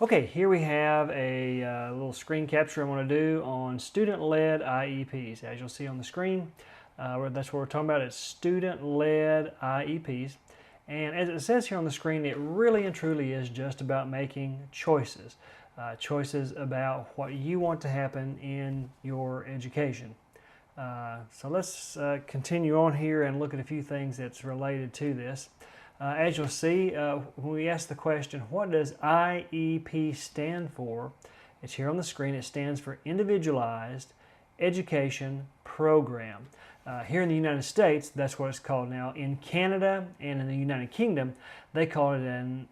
Okay, here we have a little screen capture I want to do on student-led IEPs. As you'll see on the screen, that's what we're talking about. It's student-led IEPs. And as it says here on the screen, it really and truly is just about making choices. Choices about what you want to happen in your education. So let's continue on here and look at a few things that's related to this. As you'll see, when we ask the question, what does IEP stand for? It's here on the screen. It stands for Individualized Education Program. Here in the United States, that's what it's called now. In Canada and in the United Kingdom, they call it an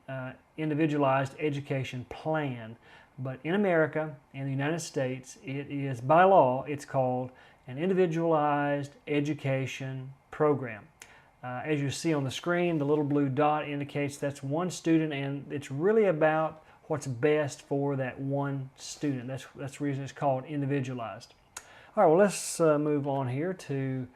Individualized Education Plan. But in America and the United States, it is, by law, it's called an Individualized Education Program. As you see on the screen, the little blue dot indicates that's one student, and it's really about what's best for that one student. That's the reason it's called individualized. All right, well, let's move on here to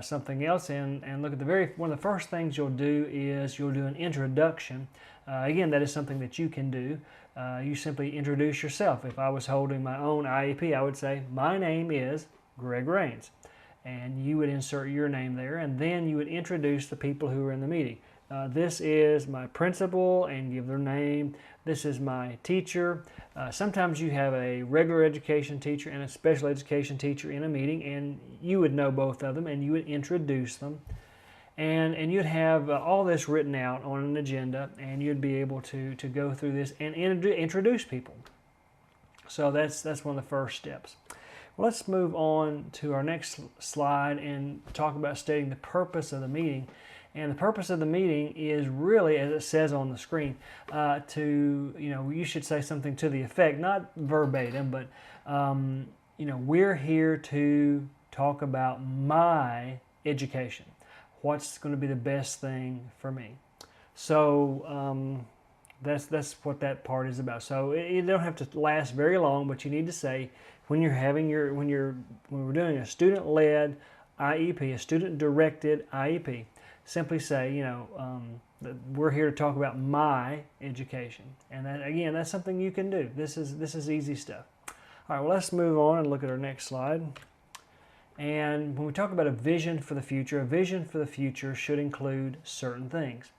something else and look at one of the first things you'll do is you'll do an introduction. Again, that is something that you can do. You simply introduce yourself. If I was holding my own IEP, I would say, my name is Greg Rains. And you would insert your name there, and then you would introduce the people who are in the meeting. This is my principal, and give their name. This is my teacher. Sometimes you have a regular education teacher and a special education teacher in a meeting, and you would know both of them, and you would introduce them. And you'd have all this written out on an agenda, and you'd be able to go through this and introduce people. So that's one of the first steps. Well, let's move on to our next slide and talk about stating the purpose of the meeting. And the purpose of the meeting is really, as it says on the screen, you should say something to the effect, not verbatim, but we're here to talk about my education. What's going to be the best thing for me? So that's what that part is about. So it don't have to last very long, but you need to say, when we're doing a student-led IEP, a student-directed IEP, simply say, that we're here to talk about my education. And that, again, that's something you can do. This is easy stuff. All right, well, let's move on and look at our next slide. And when we talk about a vision for the future, a vision for the future should include certain things.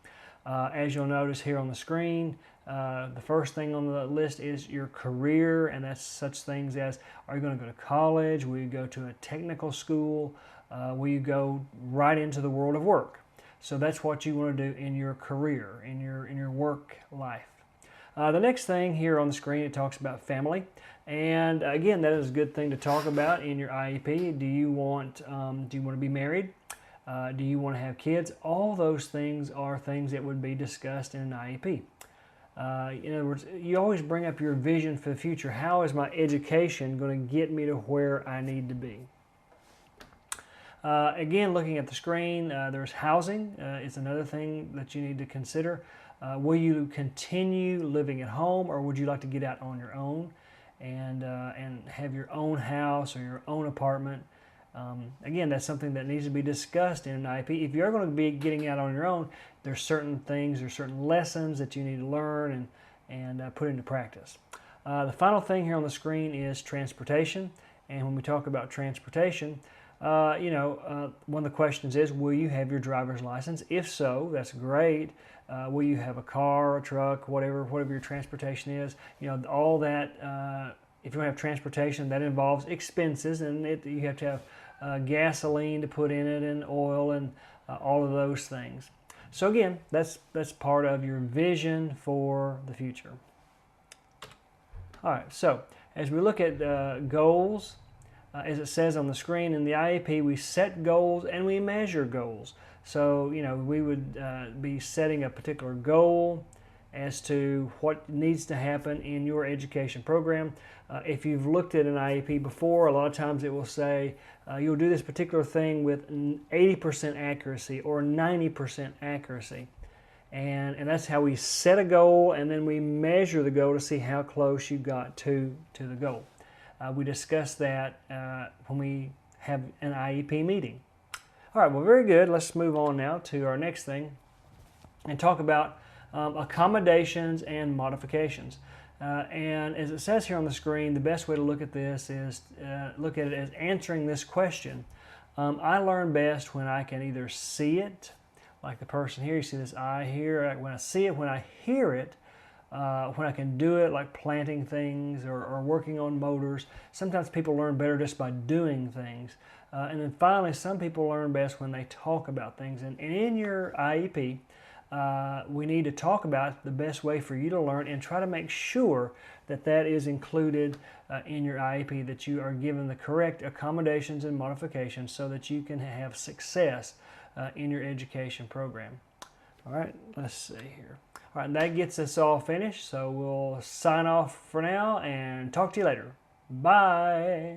As you'll notice here on the screen, the first thing on the list is your career, and that's such things as, are you going to go to college? Will you go to a technical school? Will you go right into the world of work? So that's what you want to do in your career, in your work life. The next thing here on the screen, it talks about family. And again, that is a good thing to talk about in your IEP. Do you want to be married? Do you want to have kids? All those things are things that would be discussed in an IEP. In other words, you always bring up your vision for the future. How is my education going to get me to where I need to be? Again, looking at the screen, there's housing. It's another thing that you need to consider. Will you continue living at home, or would you like to get out on your own and have your own house or your own apartment? Again, that's something that needs to be discussed in an IEP. If you're going to be getting out on your own, there's certain things, there's certain lessons that you need to learn and put into practice. The final thing here on the screen is transportation. And when we talk about transportation, one of the questions is, will you have your driver's license? If so, that's great. Will you have a car, a truck, whatever your transportation is? All that. If you have transportation, that involves expenses, and you have to have gasoline to put in it, and oil, and all of those things. So again, that's part of your vision for the future. All right, so as we look at goals, as it says on the screen in the IEP, we set goals and we measure goals. So we would be setting a particular goal as to what needs to happen in your education program. If you've looked at an IEP before, a lot of times it will say you'll do this particular thing with 80% accuracy or 90% accuracy. And that's how we set a goal, and then we measure the goal to see how close you got to the goal. We discuss that when we have an IEP meeting. All right, well, very good. Let's move on now to our next thing and talk about accommodations and modifications. And as it says here on the screen, the best way to look at this is look at it as answering this question. I learn best when I can either see it, like the person here, you see this I here, when I see it, when I hear it, when I can do it, like planting things or working on motors. Sometimes people learn better just by doing things. And then finally, some people learn best when they talk about things. And in your IEP, we need to talk about the best way for you to learn and try to make sure that that is included in your IEP, that you are given the correct accommodations and modifications so that you can have success in your education program. All right, let's see here. All right, that gets us all finished, so we'll sign off for now and talk to you later. Bye.